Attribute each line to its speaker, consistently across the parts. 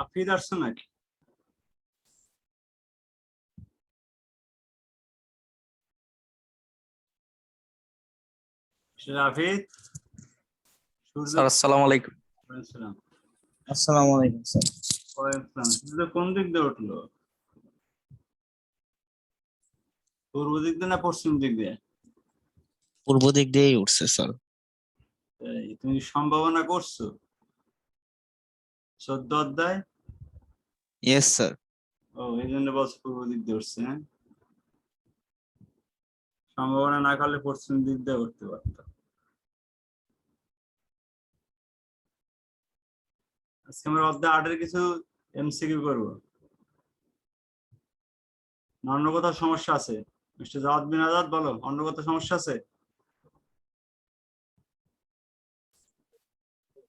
Speaker 1: আফিদ আসছো নাকি? আফিদ,
Speaker 2: স্যার আসসালামু আলাইকুম।
Speaker 3: আসসালামু আলাইকুম স্যার।
Speaker 1: সূর্য কোন দিক দিয়ে উঠলো? পূর্ব দিক দিয়ে না পশ্চিম দিক দিয়ে?
Speaker 3: পূর্ব দিক দিয়েই উঠছে স্যার।
Speaker 1: তুমি সম্ভাবনা করছো 14 অধ্যায়?
Speaker 3: Yes sir.
Speaker 1: ও, এই জন্য বলছো পূর্ব দিক দিয়ে উঠছে। হ্যাঁ, সম্ভাবনা না করলে পশ্চিম দিক দিয়ে উঠতে পারতো। আজকে আমরা অধ্যায় 8 এর কিছু এমসিকিউ করবো। অন্য কোথাও সমস্যা আছে? মিস্টার জাওয়াদ বিন আজাদ, বলো অন্য কোথাও সমস্যা আছে?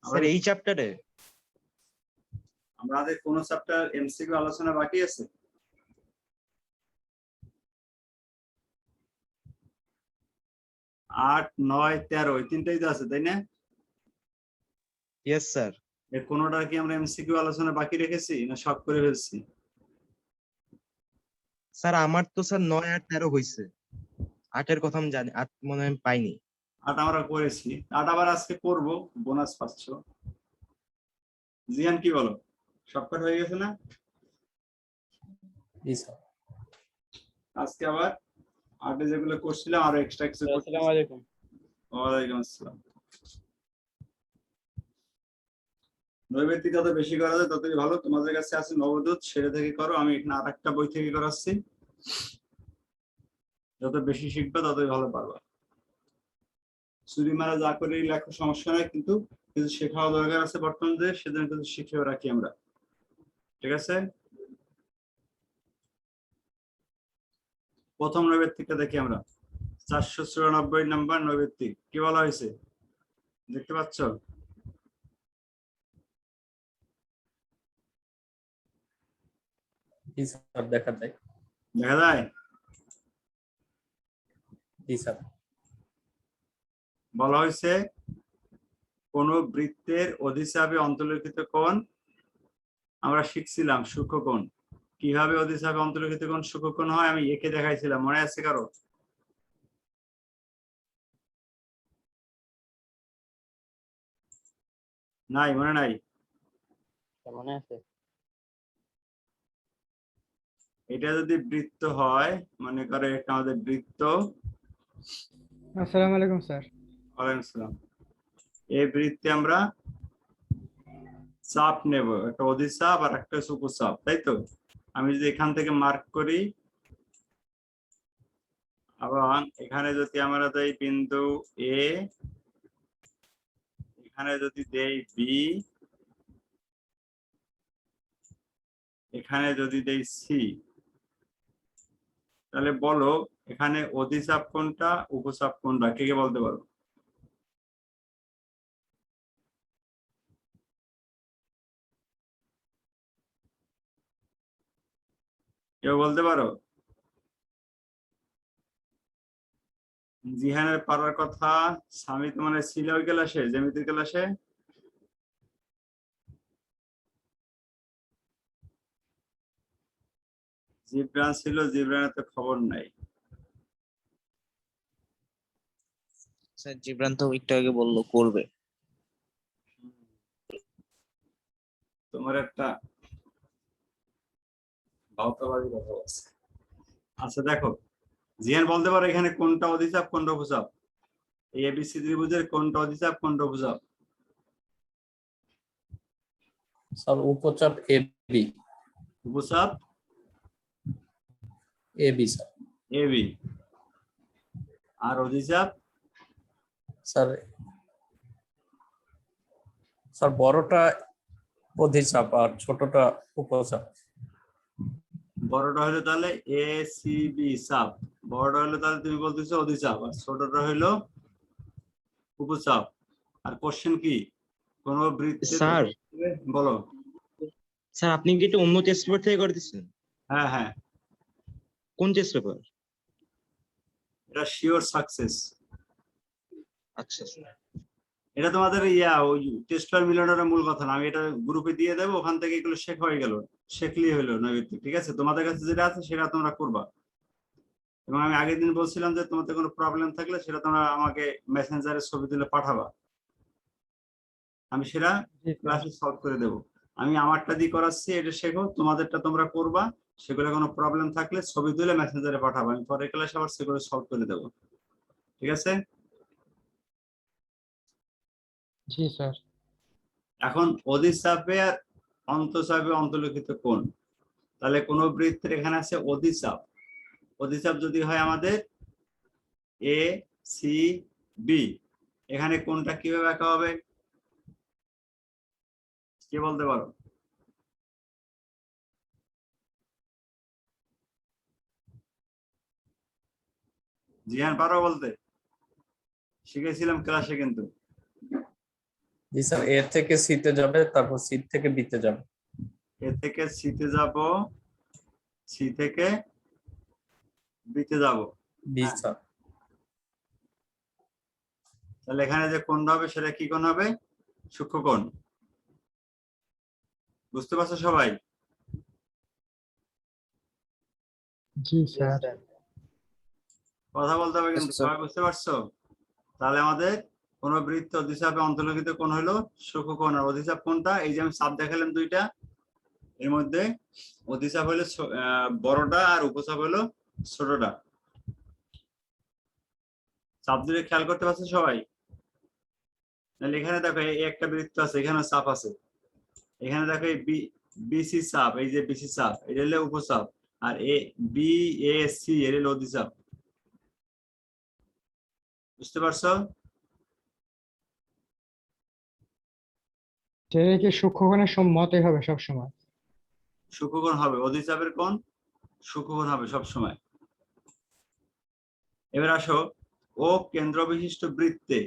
Speaker 4: স্যার এই চ্যাপ্টারে
Speaker 1: আমাদের কোন চ্যাপ্টার এমসিকিউ আলোচনা বাকি আছে? আট, 9, 13 এই তিনটাই তো আছে, তাই না?
Speaker 4: Yes sir.
Speaker 1: এর কোনোটা কি আমরা এমসিকিউ আলোচনা বাকি রেখেছি না সব করে ফেলছি?
Speaker 4: স্যার আমার তো স্যার 9 আর 13 হইছে, 8-এর কথা আমি জানি, 8 মনে হয় আমি পাইনি।
Speaker 1: 8 আমরা করেছি, 8 আবার আজকে করবো, বোনাস পাচ্ছ। জিয়ান কি বলো, সবকট হয়ে গেছে না?
Speaker 2: জি স্যার।
Speaker 1: আজকে আবার 8 যেগুলো করছিলাম আরো এক্সট্রা কিছু।
Speaker 2: আসসালামু আলাইকুম।
Speaker 1: ওয়ালাইকুম আসসালাম। নৈবেদিক যত বেশি করা যায় ততই ভালো। তোমাদের কাছে আছে নবদূত, সেটা থেকে করো। আমি এখানে আরেকটা বই থেকে করাচ্ছি। যত বেশি শিখবে ততই ভালো পারবা। চুরি মারা যা করে লেখো সমস্যা নাই, কিন্তু কিছু শেখাও দরকার আছে বর্তমান যে, সেজন্য কিছু শিখেও রাখি আমরা। ঠিক আছে, প্রথম নৈবেদিকটা দেখি আমরা। 494 নম্বর নৈবেদিক। কি বলা হয়েছে দেখতে পাচ্ছ?
Speaker 2: জি স্যার, দেখা যায়।
Speaker 1: দেখা যায়?
Speaker 2: জি স্যার।
Speaker 1: বলা হয়েছে কোন বৃত্তের অধিচাপে অন্তর্লিখিত কোণ, আমরা শিখছিলাম সূক্ষ্মকোণ। কিভাবে অধিচাপে অন্তর্লিখিত কোণ সূক্ষ্মকোণ হয় আমি এঁকে দেখাইছিলাম, মনে আছে কারো? নাই, মনে নাই?
Speaker 2: মনে আছে।
Speaker 1: এটা যদি বৃত্ত হয়, মনে করে এটা আমাদের বৃত্ত।
Speaker 5: আসসালামু আলাইকুম স্যার।
Speaker 1: ওয়ালাইকুম আসসালাম। এই বৃত্তে আমরা চাপ নেব, একটা অধিচাপ আর একটা উপচাপ, তাই তো? আমি যদি এখান থেকে মার্ক করি, আবার এখানে যদি আমরা দেই বিন্দু এ, এখানে যদি দেই বি, এখানে যদি দেই সি, তাহলে বলো এখানে অধিচাপ কোনটা উপচাপ কোনটা, কে কে বলতে পারো? কেউ বলতে পারো? জিহানের পারার কথা। স্বামী তো মানে ছিল ওই ক্লাসে, জ্যামিতির ক্লাসে। জিবরান ছিল, জিবরানের তো খবর নাই।
Speaker 3: স্যার জিবরান তো একটু আগে বললো করবে।
Speaker 1: তোমার একটা ভাওতাবাদী কথা আছে। আচ্ছা দেখো, জিহান বলতে পারো এখানে কোনটা অধিচাপ কোনটা উপচাপ? এই এবিসি ত্রিভুজের কোনটা অধিচাপ কোনটা উপচাপ?
Speaker 2: Sir উপচাপ A B.
Speaker 1: উপচাপ
Speaker 2: A B sir.
Speaker 1: AB. R অধিচাপ?
Speaker 2: Sir sir বড়টা অধিচাপ আর ছোটটা উপচাপ।
Speaker 1: বড়টা হলো তাহলে এ সি বি চাপ, বড়টা হলো তাহলে তুমি বলতেছো অধিচাপ, আর ছোটটা হলো উপচাপ। আর কোশ্চেন কি, কোন বৃত্তে
Speaker 4: স্যার
Speaker 1: বলো।
Speaker 4: স্যার আপনি কি এটা অন্য টেস্ট পেপার থেকে করতেছেন?
Speaker 1: হ্যাঁ হ্যাঁ,
Speaker 4: কোন টেস্ট পেপার?
Speaker 1: এটা শিওর সাকসেস।
Speaker 4: আচ্ছা স্যার।
Speaker 1: এটা তোমাদের ওই টেস্ট মিলানোর মূল কথা না, আমি এটা গ্রুপে দিয়ে দেবো, ওখান থেকে এগুলো শেখা হয়ে গেল, শেখলেই হলো নৈবিত্তিক। ঠিক আছে, তোমাদের কাছে যেটা আছে সেটা তোমরা করবা। এবং আমি আগের দিন বলছিলাম যে তোমাদের কোনো প্রবলেম থাকলে সেটা তোমরা আমাকে মেসেঞ্জারে ছবি তুলে পাঠাবা, আমি সেটা ক্লাসে সলভ করে দেবো। আমি আমারটা দিয়ে করাচ্ছি, এটা শেখো, তোমাদেরটা তোমরা করবা। সেগুলো কোনো প্রবলেম থাকলে ছবি তুলে মেসেঞ্জারে পাঠাবো, আমি পরের ক্লাসে আবার সেগুলো সলভ করে দেবো। ঠিক আছে,
Speaker 5: জি স্যার।
Speaker 1: এখন অধিচাপে আর অন্তঃচাপে অন্তর্লিখিত কোণ। তাহলে কোন বৃত্তের এখানে আছে অধিচাপ, অধিচাপ যদি হয় আমাদের এ সি বি, এখানে কোনটা কিভাবে আঁকা হবে কে বলতে পারো? জিয়ান পারো বলতে? শিখেছিলাম ক্লাসে কিন্তু।
Speaker 2: জি স্যার, এ থেকে সি তে যাবে, তারপর সি থেকে বি তে যাবে।
Speaker 1: এ থেকে সি তে যাব, সি থেকে বি তে যাব।
Speaker 2: B sir.
Speaker 1: তাহলে এখানে যে কোণটা হবে সেটা কি কোণ হবে? সূক্ষ্মকোণ। বুঝতে পারছো সবাই?
Speaker 5: জি স্যার।
Speaker 1: কথা বলতে হবে কিন্তু, সবাই বুঝতে পারছো? তাহলে আমাদের কোন বৃত্ত অধিচাপে অন্তর্লিখিত কোণ হলো সূক্ষ্মকোণ। আর অধিচাপ কোনটা? এই যে আমি চাপ দেখালাম দুইটা, এর মধ্যে অধিচাপ হলো বড়টা আর উপচাপ হলো ছোটটা। চাপ দুটো খেয়াল করতে পারছো সবাই? তাহলে এখানে দেখো এই একটা বৃত্ত আছে, এখানে চাপ আছে। এখানে দেখো এই বিসি চাপ, এই যে বিসি চাপ এটা হলো উপচাপ, আর এ বি এ সি এর হলো অধিচাপ। বুঝতে পারছো?
Speaker 5: সেটা কি সূক্ষ্মকোণের মতই হবে সব সময়?
Speaker 1: সূক্ষ্মকোণ হবে, অধিচাপের কোণ সূক্ষ্মকোণ হবে সব সময়। এবার আসো, ও কেন্দ্র বিশিষ্ট বৃত্তে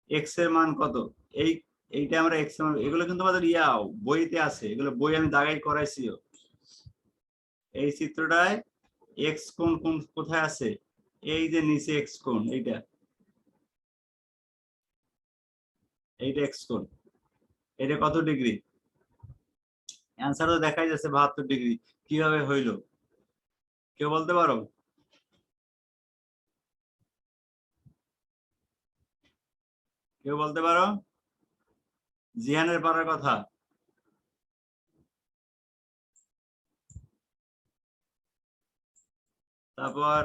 Speaker 1: এক্স এর মান কত? এইটা আমরা এক্স এর মান, এগুলো কিন্তু আমাদের বইতে আছে, এগুলো বই আমি দাগাই করাইছিও। এই চিত্রটায় এক্স কোণ কোথায় আছে? এই যে নিচে এক্স কোণ, এইটা এক্স কোণ। এটা কত ডিগ্রি? অ্যান্সার তো দেখাই যাচ্ছে 72 ডিগ্রি। কিভাবে হইলো কেউ বলতে পারো? কেউ বলতে পারো? জিহানের পারার কথা। তারপর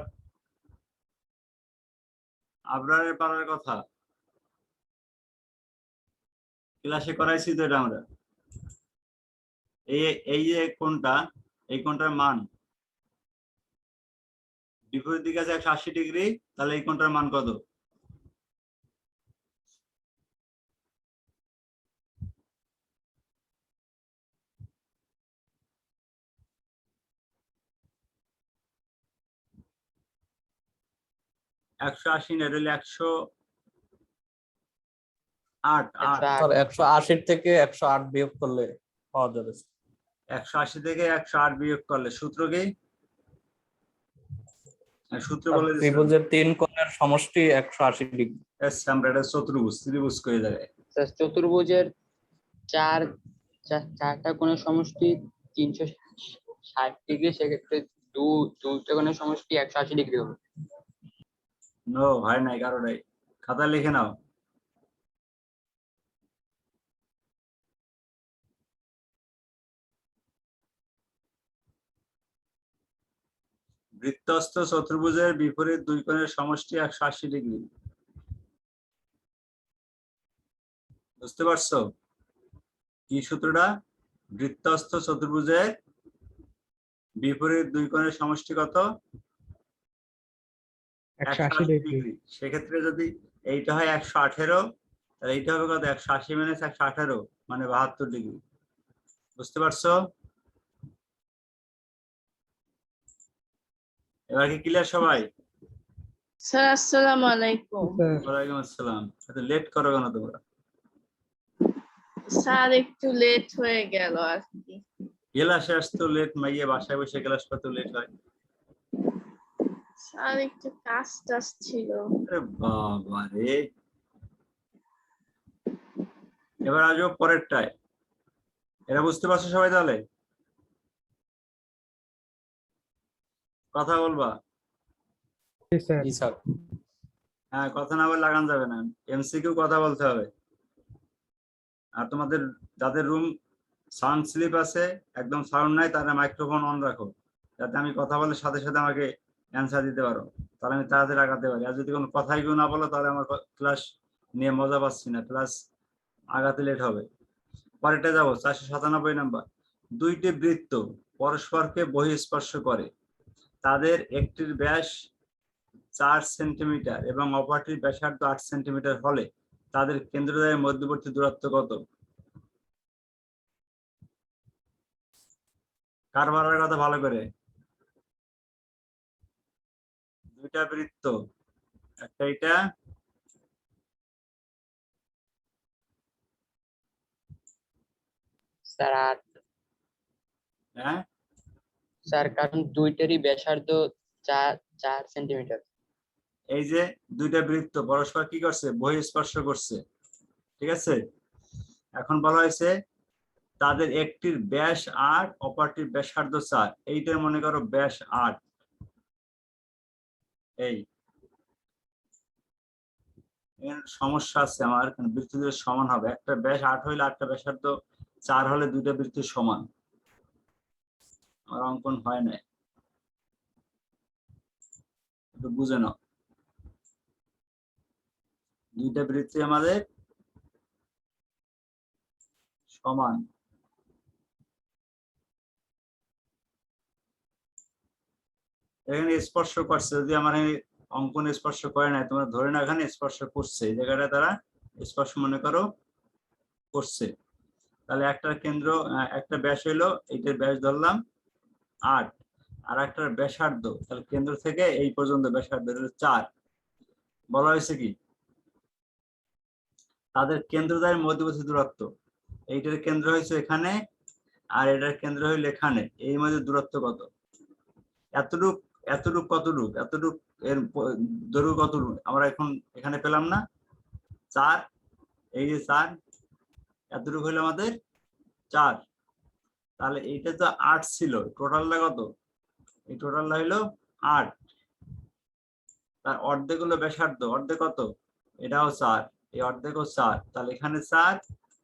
Speaker 1: আবরারের পারার কথা। ক্লাসে করাইছি তো এটা আমরা। এই যে কোণটা, এই কোণটার মান বিপরীত দিকে আছে 180 ডিগ্রি, তাহলে এই কোণটার মান কত? একশো আশি না, এটা হলো 108।
Speaker 2: স্যার 180 থেকে 108 বিয়োগ করলে পাওয়া যাবে।
Speaker 1: 180 থেকে 108 বিয়োগ করলে সূত্র কি? সূত্র বলে দিচ্ছি।
Speaker 2: ত্রিভুজের তিন কোণের সমষ্টি 180 ডিগ্রি।
Speaker 1: আমরা এটা চতুর্ভুজ, ত্রিভুজ করে জায়গায়।
Speaker 6: চতুর্ভুজের চারটা কোণের সমষ্টি 360 ডিগ্রি, সেক্ষেত্রে দুইটা কোণের সমষ্টি 180 ডিগ্রি হবে।
Speaker 1: নো হয় নাই কারোটাই, খাতা লিখে নাও। বৃত্তস্থ চতুর্ভুজের বিপরীত দুই কোণের সমষ্টি 180 ডিগ্রি। বুঝতে পারছো কি সূত্রটা? বৃত্তস্থ চতুর্ভুজের বিপরীত দুই কোণের সমষ্টি কত?
Speaker 5: 180 ডিগ্রি।
Speaker 1: সেক্ষেত্রে যদি এইটা হয় 118, তাহলে এইটা হবে কত? 180 মাইনাস 118 মানে 72 ডিগ্রি। বুঝতে পারছো? এবার কি ক্লিয়ার সবাই?
Speaker 7: স্যার আসসালামু আলাইকুম।
Speaker 1: ওয়ালাইকুম আসসালাম। এত লেট করো কেন তোমরা?
Speaker 7: স্যার একটু লেট হয়ে গেল আর কি।
Speaker 1: ক্লাসে আসতো লেট, মাইয়ে বাসায় বসে ক্লাস করতে লেট হয়।
Speaker 7: স্যার একটু কাজ টাজ ছিল।
Speaker 1: আরে বাবা রে, এবার আসবো পরেরটায়। এরা বুঝতে পারছো সবাই? তাহলে কথা বলবা?
Speaker 5: জি স্যার।
Speaker 2: জি স্যার।
Speaker 1: হ্যাঁ, কথা না বলে লাগান যাবে না, এমসিকিউ কথা বলতে হবে। আর তোমাদের যাদের রুম সাউন্ড স্লিপ আছে, একদম সাউন্ড নাই, তারা মাইক্রোফোন অন রাখো, যাতে আমি কথা বলে সাথে সাথে আমাকে অ্যান্সার দিতে পারো, তাহলে আমি তাড়াতাড়ি আগাতে পারি। আর যদি কোনো কথাই কেউ না বলো, তাহলে আমার ক্লাস নিয়ে মজা পাচ্ছি না, ক্লাস আগাতে লেট হবে। পরেরটা যাবো 497 নাম্বার। দুইটি বৃত্ত পরস্পরকে বহিঃস্পর্শ করে, তাদের একটির ব্যাস 4 সেন্টিমিটার এবং অপরটির ব্যাসার্ধ 8 সেন্টিমিটার হলে তাদের কেন্দ্রদ্বয়ের মধ্যবর্তী দূরত্ব কত? কারবারের কথা ভালো করে। দুইটা বৃত্ত, একটা এটা,
Speaker 6: স্যার 8।
Speaker 1: হ্যাঁ
Speaker 6: স্যার কারণ দুইটারই ব্যাসার্ধ 4 সেন্টিমিটার।
Speaker 1: এই যে দুইটা বৃত্ত পরস্পর কি করছে? বহিঃস্পর্শ করছে, ঠিক আছে? এখন বলা হয়েছে তাদের একটির ব্যাস 8, অপরটির ব্যাসার্ধ 4। এইটা মনে করো ব্যাস 8, এই সমস্যা আছে আমার, বৃত্ত দুটো সমান হবে, একটা ব্যাস 8 হইলে আটটা ব্যাসার্ধ 4 হলে দুইটা বৃত্ত সমান। আমার অঙ্কন হয় না, একটু বুঝে নাও। দুইটা বৃত্ত আমাদের সমান। এখানে স্পর্শ করছে, যদি আমার অঙ্কন স্পর্শ করে নাই, তোমরা ধরে না এখানে স্পর্শ করছে, এই জায়গাটা তারা স্পর্শ মনে করো করছে। তাহলে একটা কেন্দ্র, একটা ব্যাস হইলো, এইটার ব্যাস ধরলাম 8, আর একটার ব্যাসার্ধ, তাহলে কেন্দ্র থেকে এই পর্যন্ত ব্যাসার্ধ হলো 4। বলা হয়েছে কি তাদের কেন্দ্রদ্বয়ের মধ্যবর্তী দূরত্ব, এইটার কেন্দ্র হয়েছে এখানে আর এটার কেন্দ্র হইলো এখানে, এই মধ্যে দূরত্ব কত? এতটুক এতটুক কতটুক এতটুক, এর দৈর্ঘ্য কতটুক আমরা এখন এখানে পেলাম না? 4, এই যে 4, এতটুক হইলো আমাদের 4। তাহলে এইটা তো 8 ছিল, টোটালটা কত? এই টোটালটা হইলো 8, তার অর্ধেক হলো ব্যাসার্ধ, অর্ধেক কত? এটাও 4, এই অর্ধেকও 4, তাহলে এখানে 4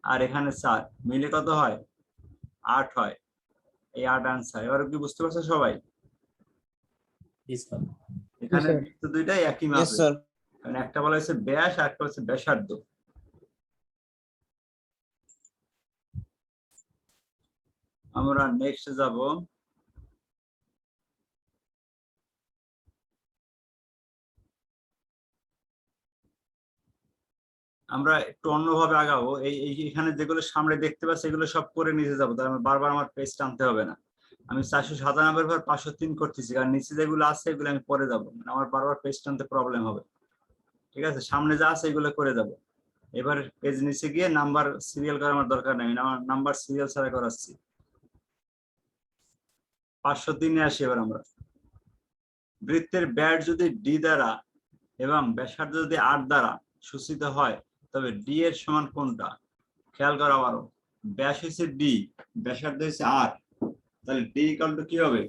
Speaker 1: আর এখানে 4 মিলে কত হয়? 8 হয়। এই 8 আনসার। এবার কি বুঝতে পারছো সবাই?
Speaker 2: জি স্যার।
Speaker 1: এখানে
Speaker 5: স্যার।
Speaker 1: বৃত্ত দুইটাই একই
Speaker 3: ইয়েস
Speaker 1: মাপের,
Speaker 3: স্যার।
Speaker 1: কারণ একটা বলা হয়েছে ব্যাস আর একটা হচ্ছে ব্যাসার্ধ। আমরা নেক্সট যাব। আমরা একটু অন্যভাবে আগাবো। এখানে যেগুলো সামনে দেখতে পাচ্ছি এগুলো সব করে নিচে যাবো, তাহলে বারবার আমার পেজ টানতে হবে না। আমি 497 পর 503 করতেছি, কারণ নিচে যেগুলো আছে এগুলো আমি পরে যাবো, আমার বারবার পেজ টানতে প্রবলেম হবে। ঠিক আছে, সামনে যা আছে এগুলো করে যাবো। এবার পেজ নিচে গিয়ে নাম্বার সিরিয়াল করার আমার দরকার নেই, আমার নাম্বার সিরিয়াল ছাড়া করাচ্ছি। 503 আসি এবার আমরা। বৃত্তের ব্যাস যদি ডি দ্বারা এবং ব্যাসার্ধ যদি 8 দ্বারা সূচিত হয়, তবে ডি এর সমান কোনটা? খেয়াল করো আবারও, ব্যাস হচ্ছে ডি, ব্যাসার্ধ হচ্ছে 8, তাহলে ডি ইকুয়াল টু কি হবে?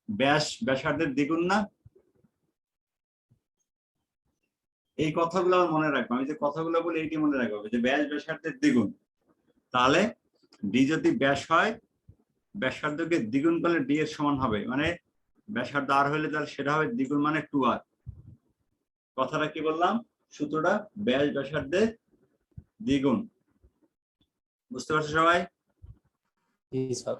Speaker 1: ব্যাস ব্যাসার্ধের দ্বিগুণ না? এই কথাগুলো আমার মনে রাখবো, আমি যে কথাগুলো বলি এইটি মনে রাখবো, যে ব্যাস ব্যাসার্ধের দ্বিগুণ। তাহলে ডি যদি ব্যাস হয়, ব্যাসার্ধকে দ্বিগুণ করলে ডি এর সমান হবে, মানে ব্যাসার্ধ আর হইলে তাহলে সেটা হবে দ্বিগুণ, মানে 2r। কথাটা কি বললাম? সূত্রটা ব্যাস ব্যাসার্ধের দ্বিগুণ। বুঝতে পারছো সবাই?
Speaker 2: জি স্যার।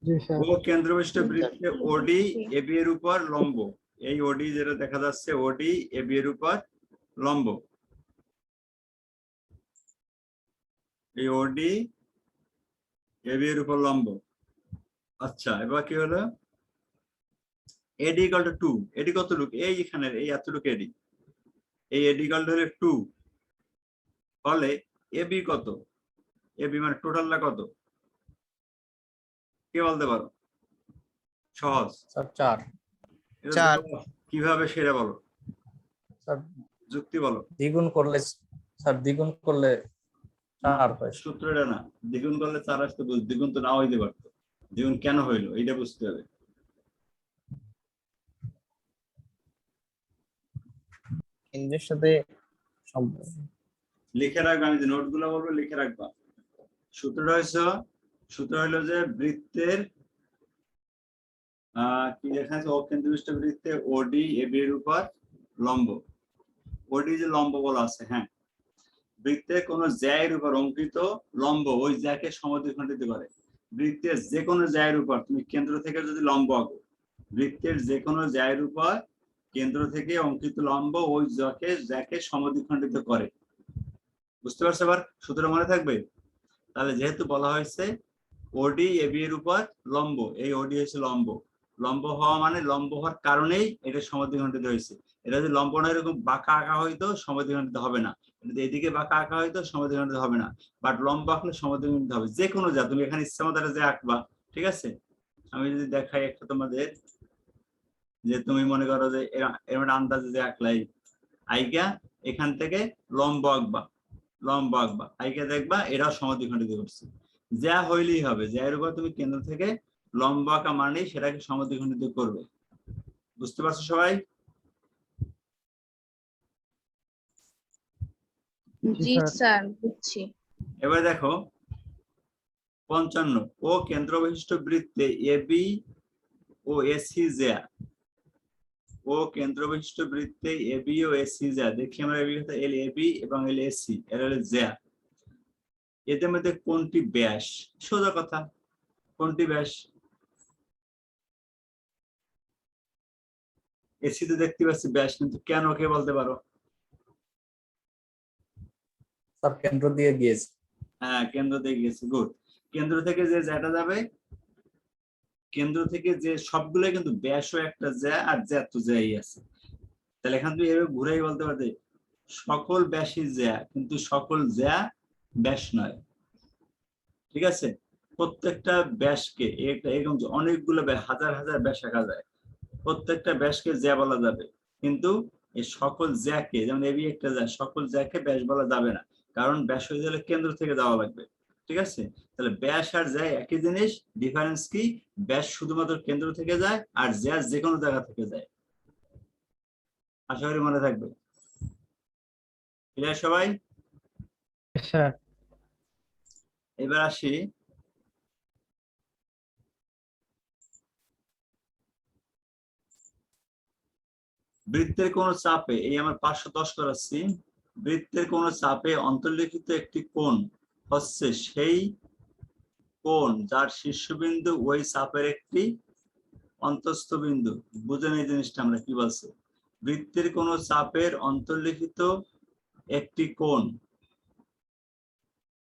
Speaker 5: জি স্যার।
Speaker 1: ও কেন্দ্রবিষ্ট বৃত্তে ওডি এবি এর উপর লম্ব। এই ওডি যেটা দেখা যাচ্ছে, ওডি এবি এর উপর লম্ব। এই ওডি এবি এর উপর লম্ব। আচ্ছা, এবার কি হলো? এডি ইকুয়াল টু 2, এডি কতটুকু? এই এখানে এই এতটুকু এডি, এই এডি ইকুয়াল টু হলে 2 হলে এবি কত? এবি মানে টোটালটা কত? কে বলতে পারো? সহজ।
Speaker 2: স্যার 4।
Speaker 1: এটা
Speaker 3: 4
Speaker 1: কিভাবে সেটা বলো,
Speaker 2: স্যার
Speaker 1: যুক্তি বলো।
Speaker 2: দ্বিগুণ করলে, স্যার দ্বিগুণ করলে 4 হয়।
Speaker 1: সূত্র এটা না, দ্বিগুণ করলে 4 আসতে, দ্বিগুণ তো নাও হইতে পারতো, দ্বিগুণ কেন হইলো এটা বুঝতে হবে।
Speaker 2: কেন্দ্রের সাথে সম্পর্ক।
Speaker 1: লিখে রাখবা, আমি যে নোট গুলো বলবো লিখে রাখবা। সূত্র হইলো যে বৃত্তের কি লেখা আছে, অকেন্দ্রবিষ্ট বৃত্তে ওডি এবি এর উপর লম্ব। ওডি যে লম্ব বলা আছে, হ্যাঁ, বৃত্তের কোন জ্যায়ের উপর অঙ্কিত লম্ব ওই জ্যাকে সমদ্বিখণ্ডিত করে। বৃত্তের যে কোনো জ্যায়ের উপর তুমি কেন্দ্র থেকে যদি লম্ব আঁকো, বৃত্তের যে কোনো জ্যায়ের উপর কেন্দ্র থেকে অঙ্কিত লম্ব ওই জ্যাকে সমদ্বিখণ্ডিত করে। বুঝতে পারছো? এবার সূত্র মনে থাকবে। তাহলে যেহেতু বলা হয়েছে ওডি এবি এর উপর লম্ব, এই ওডি হচ্ছে লম্ব, লম্ব হওয়া মানে লম্ব হওয়ার কারণেই এটা সমদ্বিখণ্ডিত হয়েছে। এটা যদি লম্ব না এরকম বাঁকা আঁকা হয়তো সমদ্বিখণ্ডিত হবে না, যদি এদিকে বাঁকা আঁকা হয়তো সমদ্বিখণ্ডিত হবে না, বাট লম্ব আঁকলে সমদ্বিখণ্ডিত হবে। যে কোনো যা তুমি এখানে ইচ্ছা মতো যে আঁকবা, ঠিক আছে। আমি যদি দেখাই একটা তোমাদের, যে তুমি মনে করো যে এর আন্দাজে যে আঁকলাই আইকা এখান থেকে লম্ব আঁকবা, লম্ব আঁকবা, আইকা দেখবা এরাও সমদ্বিখণ্ডিত করছে। যা হইলেই হবে, যা এর উপর তুমি কেন্দ্র থেকে লম্ব আঁকা মানে সেটাকে সমদ্বিখণ্ডিত করবে। বুঝতে পারছো সবাই?
Speaker 7: জি স্যার, বুঝছি।
Speaker 1: এবার দেখো 55, ও কেন্দ্র বিশিষ্ট বৃত্তে এবি ও এসি জ্যা, ও কেন্দ্র বিশিষ্ট বৃত্তে এবি ও এসি জ্যা, দেখি আমরা এবি হতে এল এবি এবং এল এসি, এর হলো জ্যা, এদের মধ্যে কোনটি ব্যাস? সোজা কথা, কোনটি ব্যাস? এসি তো দেখতে পাচ্ছি ব্যাস, কিন্তু কেন কে বলতে পারো?
Speaker 2: স্যার কেন্দ্র দিয়ে গিয়েছে।
Speaker 1: হ্যাঁ, কেন্দ্র থেকে গেছে, গুড। কেন্দ্র থেকে যে জ্যাটা যাবে, কেন্দ্র থেকে যে সবগুলো কিন্তু ব্যাসও একটা জ্যা, আর জ্যা তো জ্যাই আছে। তাহলে এখান থেকে এভাবে ঘুরেই বলতে পারবে সকল ব্যাসই জ্যা, কিন্তু সকল জ্যা ব্যাস নয়। ঠিক আছে, প্রত্যেকটা ব্যাসকে এরকম অনেকগুলো হাজার হাজার ব্যাস আঁকা যায়, প্রত্যেকটা ব্যাসকে জ্যা বলা যাবে, কিন্তু এই সকল জ্যাকে, যেমন এবি একটা জ্যা, সকল জ্যাকে ব্যাস বলা যাবে না, কারণ ব্যাস হয়ে গেলে কেন্দ্র থেকে যাওয়া লাগবে। ঠিক আছে, তাহলে ব্যাস আর জ্যা একই জিনিস, ডিফারেন্স কি? ব্যাস শুধুমাত্র কেন্দ্র থেকে যায় আর জ্যা যে কোনো জায়গা থেকে যায়। আশা করি মনে থাকবে। ক্লিয়ার সবাই?
Speaker 5: স্যার।
Speaker 1: এবার আসি বৃত্তের কোন চাপে, এই আমার 510 করাচ্ছি, বৃত্তের কোন চাপে অন্তর্লিখিত একটি কোণ হচ্ছে সেই কোণ যার শীর্ষবিন্দু ওই চাপের একটি অন্তঃস্থ বিন্দু। বুঝেন এই জিনিসটা আমরা কি বলছি? বৃত্তের কোন চাপের অন্তর্লিখিত একটি কোণ,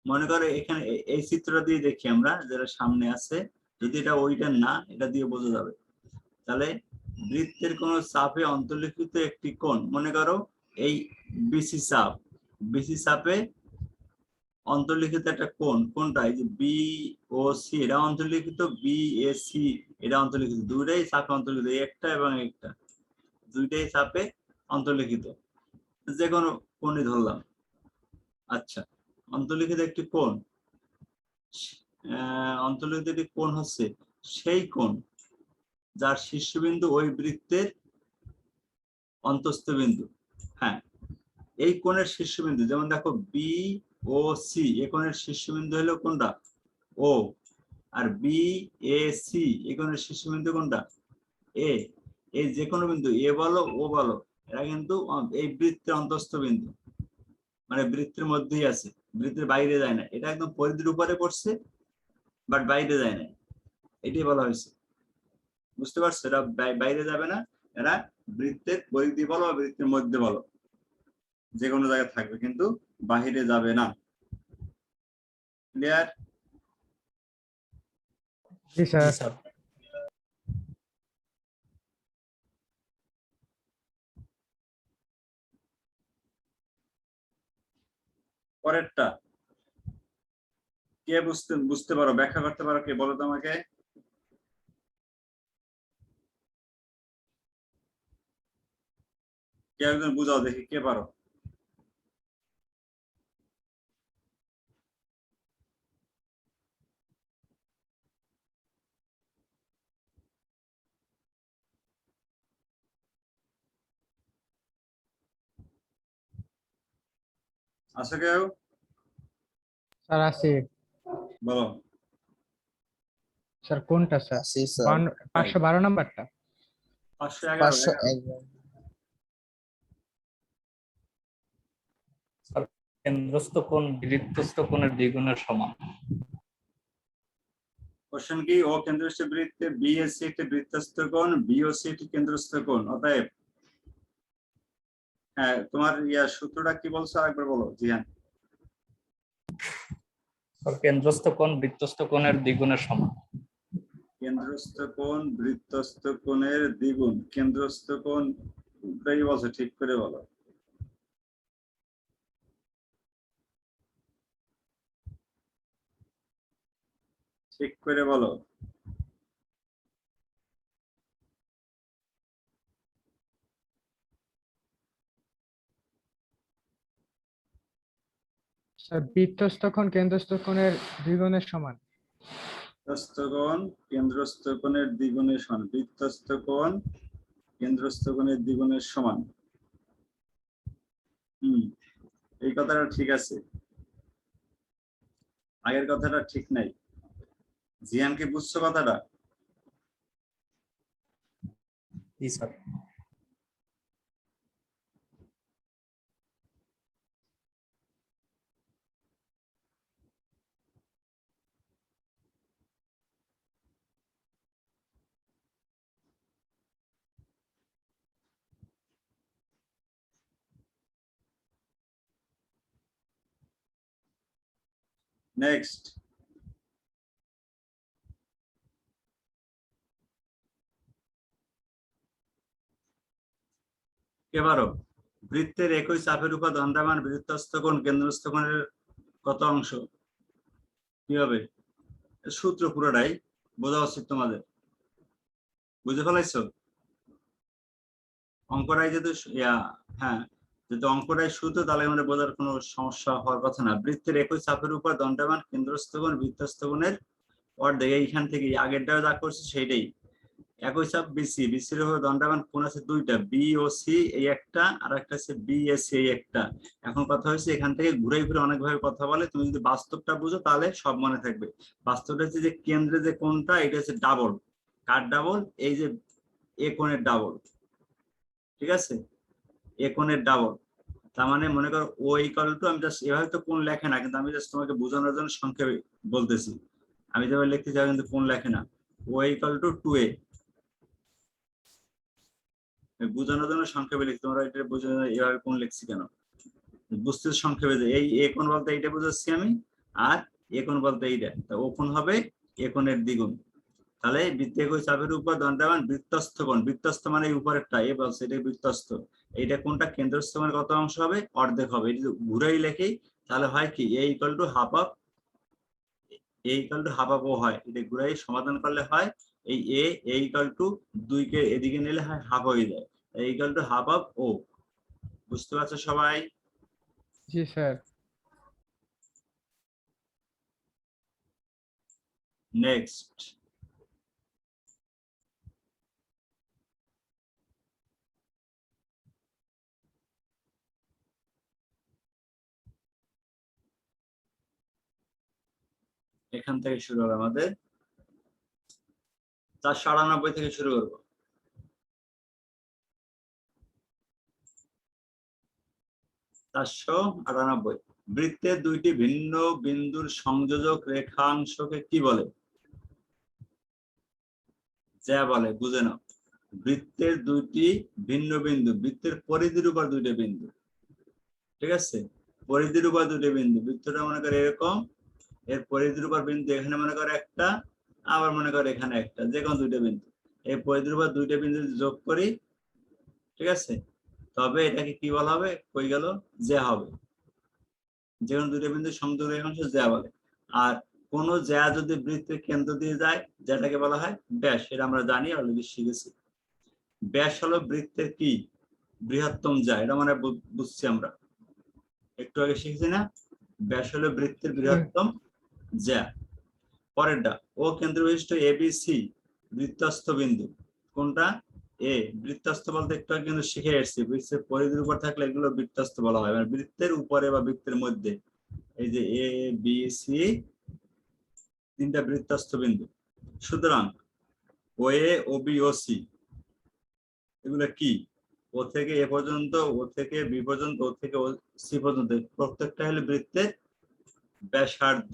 Speaker 1: মনে করো এখানে এই চিত্রটা দিয়ে দেখি আমরা, যেটা সামনে আছে, যদি এটা ওইটার না, এটা দিয়ে বোঝা যাবে। তাহলে বৃত্তের কোন চাপে অন্তর্লিখিত একটি কোণ, মনে করো এই বিসি চাপ, বিসি চাপে অন্তর্লিখিত একটা কোণ, কোনটা? এই যে বি ও সি, এটা অন্তর্লিখিত, বি এ সি এটা অন্তর্লিখিত, দুইটাই চাপে অন্তর্লিখিত, একটা এবং একটা, দুইটাই চাপে অন্তর্লিখিত, যে কোনো কোণই ধরলাম। আচ্ছা, অন্তর্লিখিত একটি কোণ, অন্তর্লিখিত একটি কোণ হচ্ছে সেই কোণ যার শীর্ষবিন্দু ওই বৃত্তের অন্তঃস্থ বিন্দু। হ্যাঁ, এই কোণের শীর্ষবিন্দু, যেমন দেখো বি ও সি, এই কোণের শীর্ষবিন্দু হলো কোনটা? ও। আর বি এ সি, এই কোণের শীর্ষবিন্দু কোনটা? এ। এই যে কোনো বিন্দু, এ বলো ও বলো, এরা কিন্তু এই বৃত্তের অন্তঃস্থ বিন্দু, মানে বৃত্তের মধ্যেই আছে, বৃত্তের বাইরে যায় না, এটা একদম পরিধির উপরে পড়ছে বাট বাইরে যায় না, এটাই বলা হয়েছে। বুঝতে পারছো? এরা বাইরে যাবে না, এরা বৃত্তের পরিধি বলো বা বৃত্তের মধ্যে বলো, যে কোনো জায়গায় থাকবে, কিন্তু বাহিরে যাবে না। ক্লিয়ার?
Speaker 5: জি
Speaker 2: জি
Speaker 5: স্যার।
Speaker 2: স্যার।
Speaker 1: পরেরটা কে বুঝতে পারো, ব্যাখ্যা করতে পারো, কে বলো তো আমাকে? কে একজন বুঝাও দেখি কে পারো। আছে কেউ?
Speaker 5: স্যার আছে।
Speaker 1: বলো।
Speaker 5: স্যার কোনটা স্যার?
Speaker 3: আছি স্যার।
Speaker 5: 512 নাম্বারটা।
Speaker 1: 511
Speaker 3: 511।
Speaker 2: কেন্দ্রস্থ কোণ বৃত্তস্থ কোণের দ্বিগুণের সমান।
Speaker 1: কোশ্চেন কি? ও কেন্দ্রস্থ বৃত্তে বিএসসি একটি বৃত্তস্থ কোণ, বিওসি একটি কেন্দ্রস্থ কোণ। অতএব হ্যাঁ, তোমার সূত্রটা কি বলছো আরেকবার বলো জিহান।
Speaker 2: কেন্দ্রস্থ কোণ বৃত্তস্থ কোণের দ্বিগুণের সমান।
Speaker 1: কেন্দ্রস্থ কোণ বৃত্তস্থ কোণের দ্বিগুণ। কেন্দ্রস্থ কোণ কোনটাই বলছো, ঠিক করে বলো। ঠিক করে বলো।
Speaker 5: স্যার বৃত্তস্থ কোণ কেন্দ্রস্থ কোণের দ্বিগুণের সমান।
Speaker 1: বৃত্তস্থ কোণ কেন্দ্রস্থ কোণের দ্বিগুণের সমান। বৃত্তস্থ কোণ কেন্দ্রস্থ কোণের দ্বিগুণের সমান। এই কথাটা ঠিক আছে, আগের কথাটা ঠিক নাই। জিয়ান কি বুঝছো কথাটা?
Speaker 2: জি স্যার।
Speaker 1: নেক্সট। এবারও বৃত্তের একই চাপের উপর দণ্ডায়মান বৃত্তস্থ কোণ কেন্দ্রস্থ কোণের কত অংশ? কি হবে? সূত্র পুরোটাই বোঝা উচিত তোমাদের। বুঝে ফেলাইছো? অঙ্কটাই যদি হ্যাঁ, যদি অঙ্কটাই সূত্র তাহলে আমাদের বোঝার কোনো সমস্যা হওয়ার কথা না। বৃত্তের একই চাপের উপর দণ্ডায়মান কেন্দ্রস্থ কোণ বৃত্তস্থ কোণের অর্ধেক। এইখান থেকে আগেরটা যা করছে সেইটাই। একই চাপ বিসি, বিসির উপর দণ্ডায়মান কোণ আছে দুইটা, বি ও সি এই একটা, আর একটা আছে বিএসি এই একটা। এখন কথা হচ্ছে এখান থেকে ঘুরে ঘুরে অনেকভাবে কথা বলে, তুমি যদি বাস্তবটা বুঝো তাহলে সব মনে থাকবে। বাস্তবটা হচ্ছে যে কেন্দ্রে যে কোণটা এটা হচ্ছে ডাবল। কার ডাবল? এই যে এ কোণের ডাবল। ঠিক আছে, এ কোণের ডাবল। তার মানে মনে করো ও ইকুয়াল টু, আমি জাস্ট এভাবে তো কোণ লেখে না, কিন্তু আমি জাস্ট তোমাকে বোঝানোর জন্য সংক্ষেপে বলতেছি। আমি যেভাবে লিখতে চাই কিন্তু কোণ লেখে না। ও ইকুয়াল টু 2a। বোঝানোর জন্য সংক্ষেপে লিখতে, তোমরা এটা বুঝে এভাবে কোণ লিখছি কেন বুঝতে সংক্ষেপে। যে এই এ কোণ বলতে এইটা বুঝাচ্ছি আমি, আর এ কোণ বলতে এইটা। তা ও কোণ হবে এ কোণের দ্বিগুণ। তাহলে বৃত্তের একই চাপের উপর দণ্ডায়মান বৃত্তস্থ কোণ, বৃত্তস্থ মানে এই উপরেরটা, এ বলছে এটা বৃত্তস্থ। এইটা কোণটা কেন্দ্রস্থ মানে কত অংশ হবে? অর্ধেক হবে। এটা যদি ঘুরাই লেখি তাহলে হয় কি, A equal to half of, A equal to half of O হয়। এটা ঘুরাই সমাধান করলে হয় এই এ ইকুয়াল টু 2 কে এদিকে নিলে হয় হাফ হয়ে যায়, এ ইকুয়াল টু হাফ অফ ও। বুঝতে পারছো সবাই?
Speaker 5: জি স্যার।
Speaker 1: নেক্সট। এখান থেকে শুরু হবে আমাদের 498 থেকে শুরু করবো। 498। বৃত্তের দুইটি ভিন্ন বিন্দুর সংযোজক রেখাংশকে কি বলে? যা বলে বুঝে নাও। বৃত্তের দুইটি ভিন্ন বিন্দু, বৃত্তের পরিধির উপর দুইটা বিন্দু। ঠিক আছে, পরিধির উপর দুইটা বিন্দু। বৃত্তটা মনে করে এরকম, এর পরিধির উপর বিন্দু এখানে মনে করে একটা, আবার মনে করে এখানে একটা, যে কোনো দুইটা বিন্দু। এই পরিধির উপর দুইটা বিন্দু যোগ করি, ঠিক আছে, তবে এটাকে কি বলা হবে? কই গেল? জ্যা হবে। যে কোনো দুইটা বিন্দু সংযোগ রেখাংশ জ্যা বলে। আর কোন জ্যা যদি বৃত্তের কেন্দ্র দিয়ে যায়, যেটাকে বলা হয় ব্যাস। এটা আমরা জানি, অলরেডি শিখেছি। ব্যাস হলো বৃত্তের কি? বৃহত্তম যা, এটা মানে বুঝছি আমরা একটু আগে শিখছি না, ব্যাস হলো বৃত্তের বৃহত্তম যা। পরেরটা, ও কেন্দ্রবিশিষ্ট এবিসি বৃত্তস্থ বিন্দু। কোনটা? এ। বৃত্তস্থ বলতে একটু আগে কিন্তু শিখে এসেছি, বৃত্তের পরিধির উপর থাকলে এগুলো বৃত্তস্থ বলা হয়, মানে বৃত্তের উপরে বা বৃত্তের মধ্যে। এই যে এ বি সি তিনটা বৃত্তস্থ বিন্দু। সুতরাং ও এ, ও বি, ও সি এগুলো কি? ও থেকে এ পর্যন্ত, ও থেকে বি পর্যন্ত, ও থেকে ও সি পর্যন্ত, প্রত্যেকটা হলো বৃত্তের ব্যাসার্ধ।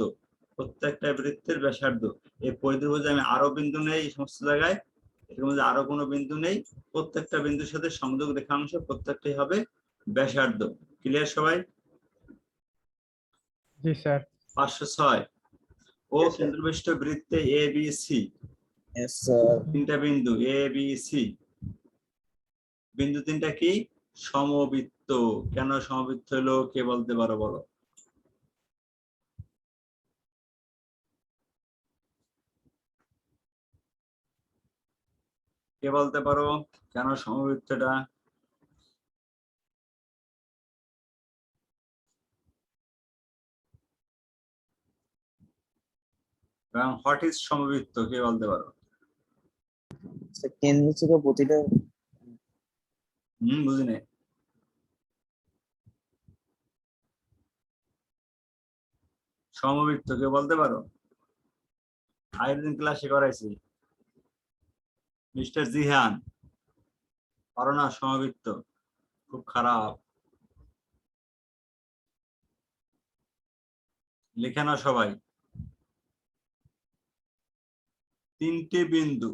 Speaker 1: প্রত্যেকটা বৃত্তের ব্যাসার্ধ। এই পরিধির মধ্যে আমি আরো বিন্দু নেই এই সমস্ত জায়গায়, এর মধ্যে আরো কোনো বিন্দু নেই, প্রত্যেকটা বিন্দুর সাথে সংযোগ রেখাংশ প্রত্যেকটাই হবে ব্যাসার্ধ। ক্লিয়ার সবাই?
Speaker 5: জি স্যার।
Speaker 1: 506, ও কেন্দ্রবিশিষ্ট বৃত্তে A B C
Speaker 2: Yes, sir.
Speaker 1: তিনটা বিন্দু এ বি সি, বিন্দু তিনটা কি? সমবৃত্ত। কেন সমবৃত্ত হলো কে বলতে পারো? বলো। কে বলতে পারো কেন সমবৃত্তটা? এবং হোয়াট ইজ সমবৃত্ত কে বলতে পারো?
Speaker 3: কেন্দ্র থেকে প্রতিটা
Speaker 1: বুঝিনি। সমবৃত্ত কে বলতে পারো? আগের দিন ক্লাসে করাইছি মিস্টার জিহান, পারো না সমবৃত্ত? খুব খারাপ। লিখে নাও সবাই। তিনটে বিন্দু,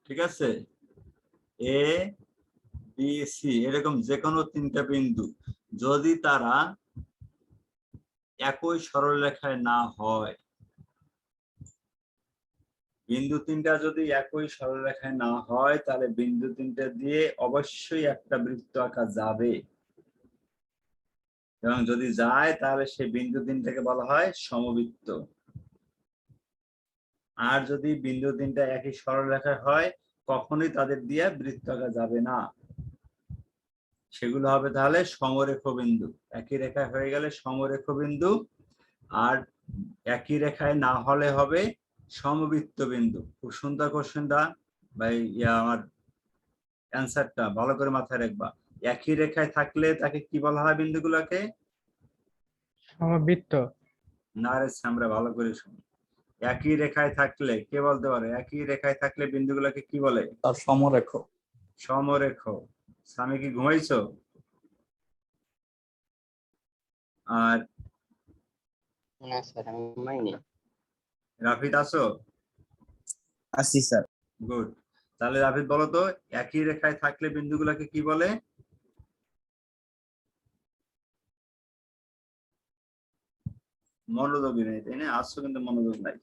Speaker 1: ঠিক আছে, এ বি সি, এরকম যে কোনো তিনটা বিন্দু যদি তারা একই সরলরেখায় না হয়, বিন্দু তিনটা যদি একই সরলরেখায় না হয়, তাহলে বিন্দু তিনটা দিয়ে অবশ্যই একটা বৃত্ত আঁকা যাবে, এবং যদি যায় তাহলে সেই বিন্দু তিনটাকে বলা হয় সমবৃত্ত। আর যদি বিন্দু তিনটা একই সরলরেখায় হয়, কখনোই তাদের দিয়ে বৃত্ত আঁকা যাবে না, সেগুলো হবে তাহলে সমরেখ বিন্দু। একই রেখায় হয়ে গেলে সমরেখ বিন্দু, আর একই রেখায় না হলে হবে সমবৃত্ত বিন্দু। খুব সুন্দর কোশ্চেনটা ভাই, আমার অ্যান্সারটা ভালো করে মাথায় রাখবা। একই রেখায় থাকলে তাকে কি বলা হয় বিন্দুগুলোকে?
Speaker 5: সমবৃত্ত।
Speaker 1: না রে আমরা ভালো করে শুনি। একই রেখায় থাকলে কে বলতে পারে? একই রেখায় থাকলে বিন্দুগুলোকে কি বলে?
Speaker 2: তার সমরেখ।
Speaker 1: সমরেখ। স্বামী কি ঘুমাইছো? আর
Speaker 6: না স্যার, আমি ঘুমাইনি।
Speaker 1: রাফিদ আছো?
Speaker 3: আসি স্যার।
Speaker 1: গুড। তাহলে রাফিদ বলো তো, একই রেখায় থাকলে বিন্দুগুলোকে কি বলে? মনোযোগী নেই তাই না? আসছো কিন্তু মনোযোগ নাই।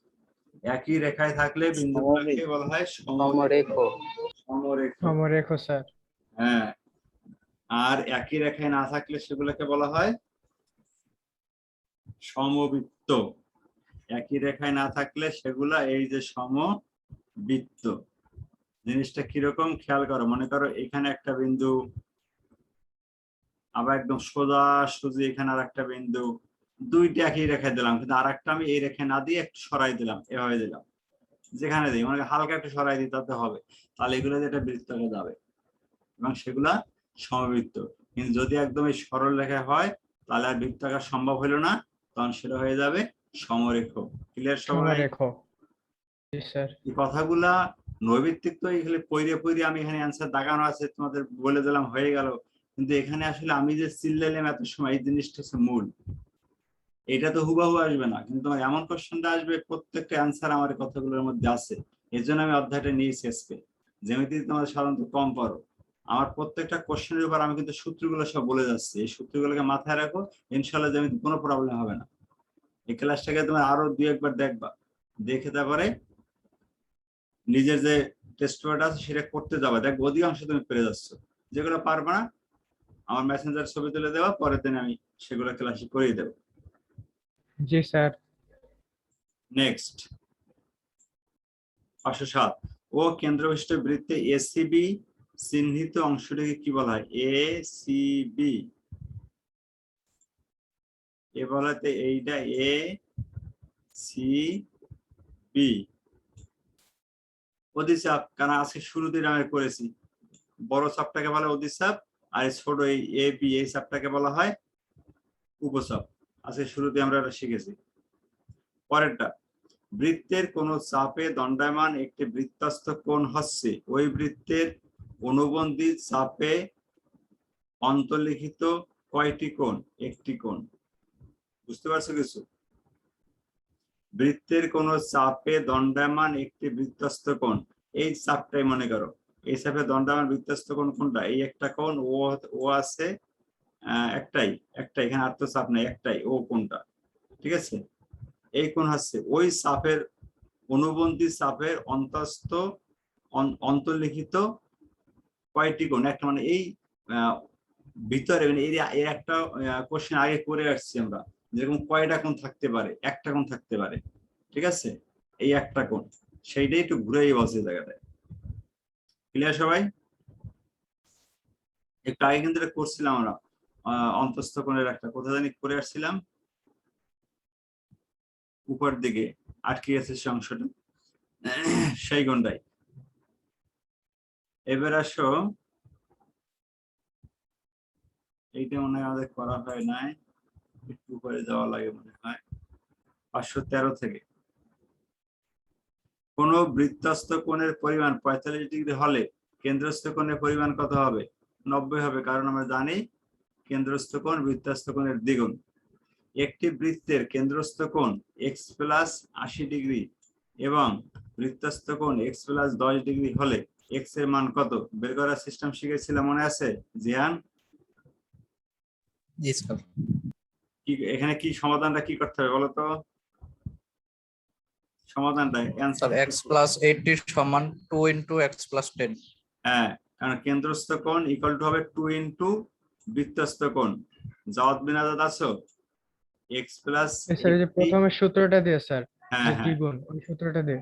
Speaker 1: একই রেখায় থাকলে বিন্দুগুলোকে বলা হয়
Speaker 6: সমরেখ।
Speaker 1: সমরেখ।
Speaker 5: সমরেখ স্যার।
Speaker 1: হ্যাঁ, আর একই রেখায় না থাকলে সেগুলোকে বলা হয় সমবৃত্ত। একই রেখায় না থাকলে সেগুলা এই যে সমবৃত্ত। জিনিসটা কিরকম খেয়াল করো, মনে করো এখানে একটা বিন্দু, আবার একদম সোজা সুজি এখানে আর একটা বিন্দু, দুইটা একই রেখায় দিলাম, কিন্তু আর একটা আমি এই রেখায় না দিয়ে একটু সরাই দিলাম, এভাবে দিলাম, যেখানে দিই মানে হালকা একটু সরাই দিই তাতে হবে, তাহলে এগুলো দিয়ে একটা বৃত্ত আঁকা যাবে এবং সেগুলা সমবৃত্ত। কিন্তু যদি একদম এই সরল রেখায় হয় তাহলে আর বৃত্ত আঁকা সম্ভব হলো না, তখন সেটা হয়ে যাবে সমরেখ। ক্লিয়ার সবাই?
Speaker 5: সমরেখ। জি স্যার।
Speaker 1: এই কথাগুলা নৈর্ব্যক্তিক তো এখানে পইরে পইরে আমি এখানে অ্যান্সার দাগানো আছে তোমাদের বলে দিলাম, হয়ে গেল, কিন্তু এখানে আসলে আমি যে চিল্লাইলাম এত সময়, এই জিনিসটা হচ্ছে মূল। এটা তো হুবাহু আসবে না, কিন্তু তোমার এমন কোশ্চেনটা আসবে প্রত্যেকটা অ্যান্সার আমার কথাগুলোর মধ্যে আছে। এর জন্য আমি অধ্যায়টা নিয়েছি আজকে। যেমিতি তোমাদের সাধারণত কম পারো, আমার প্রত্যেকটা কোশ্চেনের উপর আমি কিন্তু সূত্রগুলো সব বলে যাচ্ছি, এই সূত্রগুলোকে মাথায় রাখো, ইনশাল্লাহ যেমিতি কোনো প্রবলেম হবে না। এই ক্লাসটাকে তুমি আরো 2-1 বার দেখবা, দেখে তারপরে নিজের যে টেস্ট পেপারটা আছে সেটা করতে যাবে, দেখবো অধিকাংশ তুমি পেরে যাচ্ছ। যেগুলো পারবা না আমার মেসেঞ্জার ছবি তুলে দেওয়া, পরের দিন আমি সেগুলো ক্লাসে করিয়ে দেবো।
Speaker 5: জি স্যার।
Speaker 1: নেক্সট 507, ও কেন্দ্রবিশিষ্ট বৃত্তে এসিবি চিহ্নিত অংশটিকে কি বলা হয়? এ সি বি। এ বলাতে এইটা এ সি বি অধিচাপ, কারণ আজকে শুরুতে আমি করেছি। বড় চাপটাকে বলা হয় অধিচাপ, আর ছোট এই এ বি এই চাপটাকে বলা হয় উপচাপ। আজকে শুরুতে আমরা এটা শিখেছি। পরেরটা, বৃত্তের কোন চাপে দণ্ডায়মান একটি বৃত্তস্থ কোণ হচ্ছে ওই বৃত্তের অনুবন্ধী চাপে অন্তর্লিখিত কয়টি কোণ? একটি কোণ। বুঝতে পারছো কিছু? বৃত্তের কোন চাপে দণ্ডায়মান একটি বৃত্তস্থ কোণ, এই চাপটাই মনে করো। এই চাপে দণ্ডায়মান বৃত্তস্থ কোণ কোনটা? এই একটা কোণ ও আছে, একটাই এখানে আর তো চাপ নাই, একটাই ও কোণটা, ঠিক আছে? এই কোণ হচ্ছে ওই চাপের অনুবন্ধী চাপের অন্তর্লিখিত কয়টি কোণ? একটা মানে এই ভিতরে মানে এর একটা কোশ্চেন আগে করে আসছি আমরা, যেরকম কয়টা কোণ থাকতে পারে? একটা কোণ থাকতে পারে, ঠিক আছে? এই একটা কোণ, সেইটাই একটু ঘুরেই বসে জায়গাটায়। ক্লিয়ার সবাই? একটু আগে কিন্তু এটা করছিলাম আমরা, অন্তস্থ কোণের একটা কোথা জানি করে আসছিলাম, উপর দিকে আটকে গেছে সে অংশটা, সেই কোণটাই। এবার আসো, এইটা মনে হয় আমাদের করা হয় নাই, একটু উপরে যাওয়া লাগে মনে হয়। 513 থেকে, কোন বৃত্তস্থ কোণের পরিমাণ 45 ডিগ্রি হলে কেন্দ্রস্থ কোণের পরিমাণ কত হবে? 90 হবে, কারণ আমরা জানি কেন্দ্রস্থ কোণ বৃত্তস্থ কোণের দ্বিগুণ। একটি বৃত্তের কেন্দ্রস্থ কোণ x প্লাস 80 ডিগ্রি এবং বৃত্তস্থ কোণ x প্লাস 10 ডিগ্রি হলে x এর মান কত? বের করার সিস্টেম শিখেছিলাম, মনে আছে জিহান?
Speaker 2: জি স্যার।
Speaker 1: কি এখানে কি সমাধানটা কি করতে হবে বলো তো? সমাধানটা
Speaker 2: স্যার x প্লাস 80 সমান 2 ইনটু x প্লাস 10।
Speaker 1: হ্যাঁ, কারণ কেন্দ্রস্থ কোণ ইকুয়াল টু হবে 2 ইনটু বৃত্তস্থ কোণ। জাওয়াদ বিনাজাত আছো? x প্লাস
Speaker 5: স্যার এই যে প্রথমে সূত্রটা দিয়ে স্যার,
Speaker 1: হ্যাঁ
Speaker 5: যে
Speaker 1: হ্যাঁ,
Speaker 5: দ্বিগুণ, ওই সূত্রটা দিয়ে।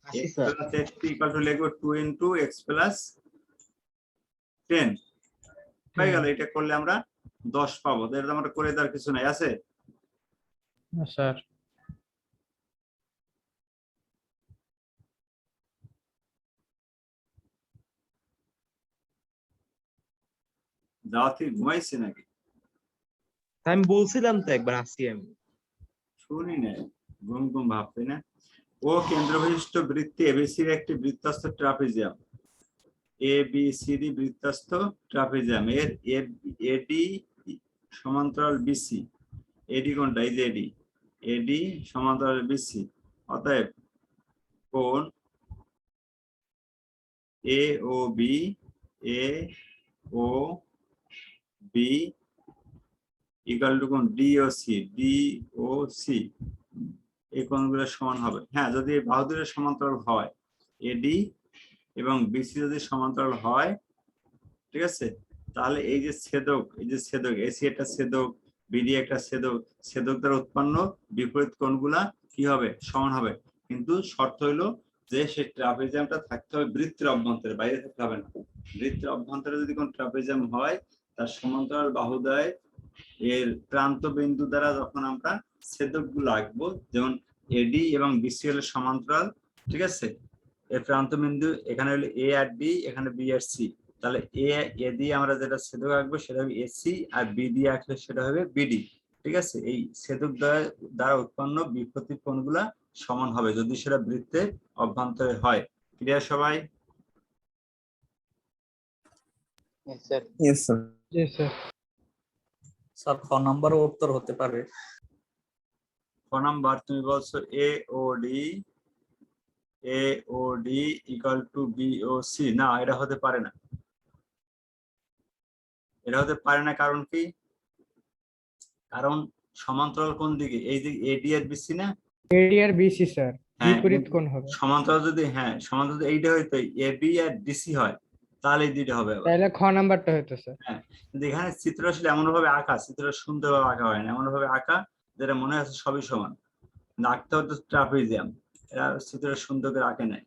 Speaker 1: x প্লাস 80 ইকুয়াল টু লিখবো 2 ইনটু x প্লাস 10। হয়ে গেল। এটা করলে আমরা 10 পাবো। এর আমরা করে দেওয়ার কিছু নাই, আছে?
Speaker 5: স্যার
Speaker 1: জাওয়াদ কি ঘুমাইছে নাকি?
Speaker 4: আমি বলছিলাম তো একবার আসছি আমি।
Speaker 1: শুনি না, ঘুম ঘুম ভাবতে না। ও কেন্দ্রবিশিষ্ট বৃত্তে এবিসির একটি বৃত্তস্থ ট্রাপিজিয়াম, এবিসিডি বৃত্তস্থ ট্রাপিজিয়াম এর এডি সমান্তরাল বিসি। এডি কোনটা? এই যে এডি, এডি সমান্তরাল বিসি। অতএব কোণ A O B, A O B equal to কোণ D O C, D O C, এই কোণগুলো সমান হবে। হ্যাঁ, যদি এই বাহু দুটোর সমান্তরাল হয়, এডি এবং বিসি যদি সমান্তরাল হয়, ঠিক আছে, তাহলে এই যে ছেদক, এই যে ছেদক, এসি একটা ছেদক, বিডি একটা ছেদক, ছেদক দ্বারা উৎপন্ন বিপরীত কোণগুলা কি হবে? সমান হবে। কিন্তু শর্ত হইলো যে সেই ট্রাপিজিয়ামটা থাকতে হবে বৃত্তের অভ্যন্তরে, বাইরে থাকতে হবে না। বৃত্তের অভ্যন্তরে যদি কোন ট্রাপিজিয়াম হয়, তার সমান্তরাল বাহুদ্বয় এর প্রান্ত বিন্দু দ্বারা যখন আমরা ছেদক গুলো আঁকবো, যেমন এডি এবং বিসি হলো সমান্তরাল, ঠিক আছে, এর প্রান্ত বিন্দু এখানে হলো এ আর ডি, এখানে বি আর সি, তাহলে এ দিয়ে আমরা যেটা ছেদক আঁকবো সেটা হবে এসি, আর বি দিয়ে আঁকলে সেটা হবে বিডি, ঠিক আছে? এই ছেদক দ্বারা উৎপন্ন বিপরীত কোণগুলা সমান হবে যদি সেটা বৃত্তের অভ্যন্তরে হয়। ক্লিয়ার সবাই?
Speaker 6: Sir
Speaker 2: yes sir.
Speaker 5: জি স্যার।
Speaker 2: স্যার খ নাম্বারও উত্তর হতে পারে।
Speaker 1: ক নাম্বার তুমি বলছো A O D equal to B O C. না, এটা হতে পারে না, এটা হতে পারে না। কারণ কি? কারণ সমান্তরাল কোন দিকে? এই যে এডি আর বিসি না?
Speaker 5: এডি আর বিসি স্যার,
Speaker 1: হ্যাঁ,
Speaker 5: বিপরীত কোণ হবে।
Speaker 1: সমান্তরাল যদি, হ্যাঁ সমান্তরাল যদি এইটা হইতো এ বি আর ডিসি হয়, তাহলে এই দুইটা হবে আবার।
Speaker 5: তাহলে খ নাম্বারটা হইতো স্যার।
Speaker 1: হ্যাঁ, কিন্তু এখানে চিত্র আসলে এমন ভাবে আঁকা, চিত্র সুন্দরভাবে আঁকা হয় না, এমন ভাবে আঁকা যেটা মনে হচ্ছে সবই সমান। আঁকতে হতো ট্রাপিজিয়াম, এরা চিত্র সুন্দর করে আঁকে নাই।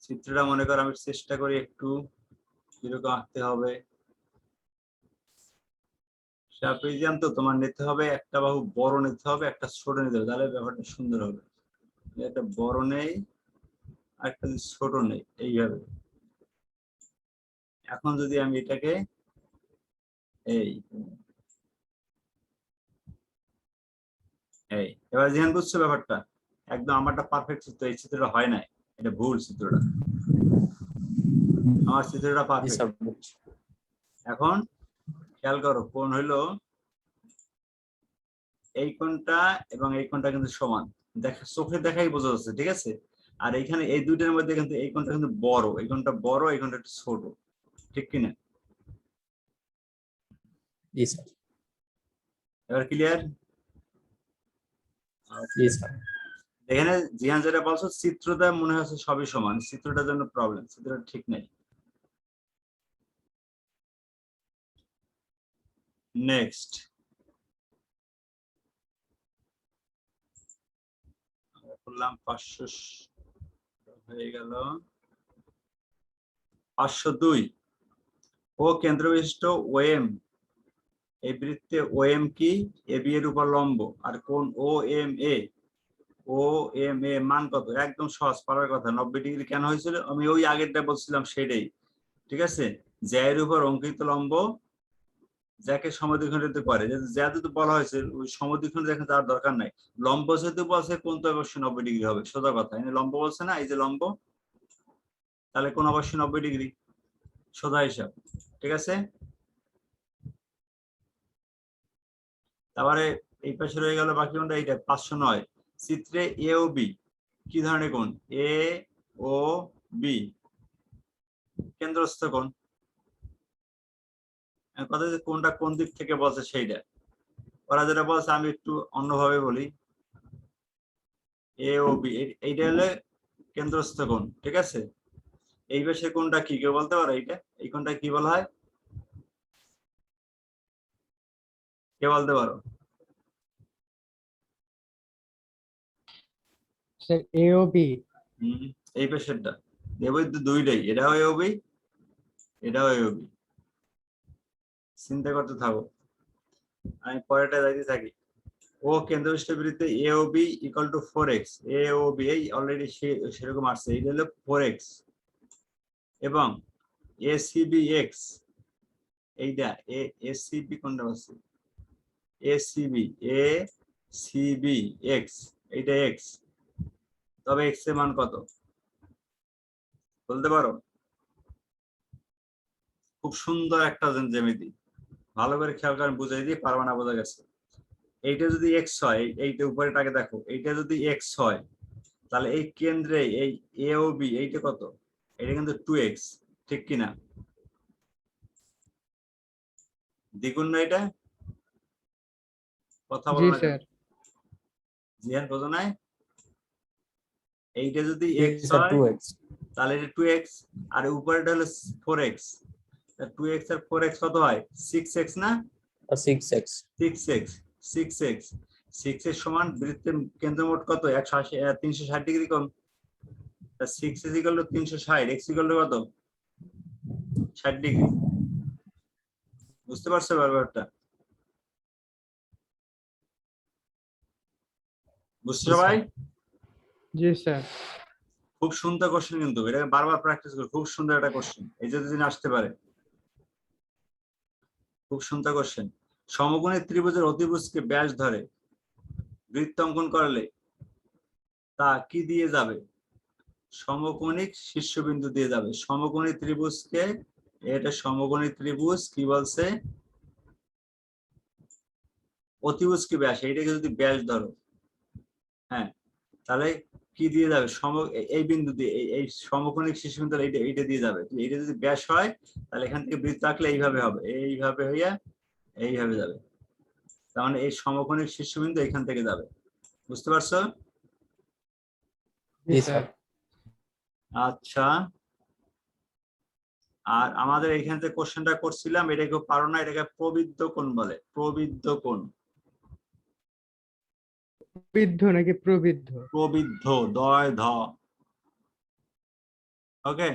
Speaker 1: চিত্রটা মনে করো আমি চেষ্টা করি একটু কিরকম আঁকতে হবে। ট্রাপিজিয়াম তো তোমার নিতে হবে, একটা বাহু বড় নিতে হবে, একটা ছোট নিতে হবে, তাহলে ব্যাপারটা সুন্দর হবে। একটা বড় নেই আর একটা ছোট নেই, এইভাবে। এখন যদি আমি এটাকে এই এই এবার যেখানে বুঝছো ব্যাপারটা, একদম আমারটা পারফেক্ট চিত্র, এই চিত্রটা হয় নাই, এটা ভুল চিত্রটা, আমার চিত্রটা
Speaker 2: জি
Speaker 1: পারফেক্ট।
Speaker 2: স্যার বুঝছি।
Speaker 1: এখন খেয়াল করো, কোণ হইলো এই কোণটা এবং এই কোণটা কিন্তু সমান, দেখা চোখে দেখাই বোঝা যাচ্ছে, ঠিক আছে। আর এইখানে এই দুইটার মধ্যে কিন্তু এই কোণটা কিন্তু বড়, এই কোণটা বড়, এই কোণটা একটু ছোট, ঠিক কিনা?
Speaker 2: জি স্যার।
Speaker 1: এবার ক্লিয়ার?
Speaker 2: জি স্যার।
Speaker 1: এখানে জিহান যেটা বলছো চিত্রটা মনে হচ্ছে সবই সমান, চিত্রটার জন্য প্রবলেম, চিত্রটা ঠিক নেই। নেক্সট করলাম 500 হয়ে গেল। 502 ও কেন্দ্রবিশিষ্ট ওএম, এই বৃত্তে ওএম কি? এবি এর উপর লম্ব, আর কোণ ও M A, O M A মান কত? একদম সহজ, পারার কথা। 90 ডিগ্রি কেন হয়েছিল? আমি ওই আগেরটা বলছিলাম সেটাই, ঠিক আছে। জ্যায়ের উপর অঙ্কিত লম্ব যাকে সমদ্বিখণ্ডিত করে, যা যদি বলা হয়েছে ওই সমদ্বিখণ্ড দেখেন তার দরকার নাই, লম্ব যেহেতু বলছে কোণ তো অবশ্যই 90 ডিগ্রি হবে, সোজা কথা। এখানে লম্ব বলছে না, এই যে লম্ব, তাহলে কোণ অবশ্যই 90 ডিগ্রি, সোজা হিসাব, ঠিক আছে। তারপরে এই পাশে রয়ে গেল বাকি কোণটা, এইটা 509। চিত্রে এ ও বি কি ধরনের কোণ? এ ও বি কেন্দ্রস্থ কোণ। কথা যে কোনটা কোন দিক থেকে বলছে সেইটা, ওরা যেটা বলছে আমি একটু অন্যভাবে বলি। এ ও বি এইটা হলে কেন্দ্রস্থ কোণ, ঠিক আছে। এই পাশে কোনটা কি কেউ বলতে পারো? এইটা, এই কোনটা কি বলা হয়, কে বলতে পারো?
Speaker 5: স্যার এ ও বি।
Speaker 1: এই পাশেরটা দেবই তো দুইটাই, এটাও এ ও বি, এটাও এ ও বি। চিন্তা করতে থাকো, আমি পরেরটা যাইতে থাকি। ও কেন্দ্রবিষ্ট বৃত্তে A O B equal to 4x, A O B এই অলরেডি সেরকম আসছে, এইটা হলো 4x, এবং এ সি বি এক্স, এইটা এ সি বি কোনটা আছে? A C B, A C B X, এইটা এক্স, তবে এক্স এর মান কত বলতে পারো? খুব সুন্দর একটা জ্যামিতি, ভালো করে খেয়াল করে বুঝাই দিই, পারবা না বোঝা গেছে। এইটা যদি এক্স হয়, এইটা উপরেটাকে দেখো, এইটা যদি এক্স হয়, তাহলে এই কেন্দ্রে এই এ ও বি এইটা কত? এটা কিন্তু 2x, ঠিক কিনা? দ্বিগুণ না এটা? কথা
Speaker 5: জি
Speaker 1: বলো না কেন?
Speaker 5: স্যার।
Speaker 1: জিয়ান বোঝো নাই? এইটা যদি
Speaker 2: জি
Speaker 1: এক্স
Speaker 2: স্যার
Speaker 1: হয়
Speaker 2: 2x।
Speaker 1: তাহলে এটা 2x, আর উপরেটা হলো 4x, 2x আর 4x কত হয়? 6x না?
Speaker 2: আর 6x।
Speaker 1: 6x, 6x, 6 এর সমান বৃত্তের কেন্দ্রমোট কত? 180, 360 ডিগ্রি কোণ। 6 is equal to 360, x equal to কত? 60 ডিগ্রি। বুঝতে পারছো ব্যাপারটা? বুঝছো
Speaker 2: জি
Speaker 1: সবাই?
Speaker 2: স্যার।
Speaker 5: জি স্যার।
Speaker 1: খুব সুন্দর কোশ্চেন, কিন্তু এটাকে বারবার প্র্যাকটিস করো, খুব সুন্দর একটা কোশ্চেন, এই যদি দিন আসতে পারে, খুব সুন্দর কোশ্চেন। সমকোণী ত্রিভুজের অতিভুজকে ব্যাস ধরে বৃত্ত অঙ্কন করলে তা কি দিয়ে যাবে? সমকোণিক শীর্ষবিন্দু দিয়ে যাবে। সমকোণী ত্রিভুজকে, এটা সমকোণী ত্রিভুজ কি বলছে? অতিভুজকে ব্যাস, এইটাকে যদি ব্যাস ধরো, হ্যাঁ, তাহলে কি দিয়ে যাবে? এই বিন্দু দিয়ে, এই সমকোণিক শীর্ষবিন্দু এইটা দিয়ে যাবে। এইটা যদি ব্যাস হয় তাহলে এখান থেকে বৃত্ত আঁকলে এইভাবে হবে, এইভাবে হইয়া এইভাবে যাবে, তার মানে এই সমকোণিক শীর্ষবিন্দু এখান থেকে যাবে। বুঝতে পারছো?
Speaker 5: জি
Speaker 2: জি
Speaker 5: স্যার।
Speaker 2: স্যার।
Speaker 1: আচ্ছা, আর আমাদের এইখানে যে কোশ্চেনটা করছিলাম, এটা কেউ পারো না, এটাকে প্রবৃদ্ধ কোণ বলে, প্রবৃদ্ধ কোণ।
Speaker 5: বৃদ্ধ নাকি প্রবৃদ্ধ?
Speaker 1: প্রবৃদ্ধ, দয় ধ, ওকে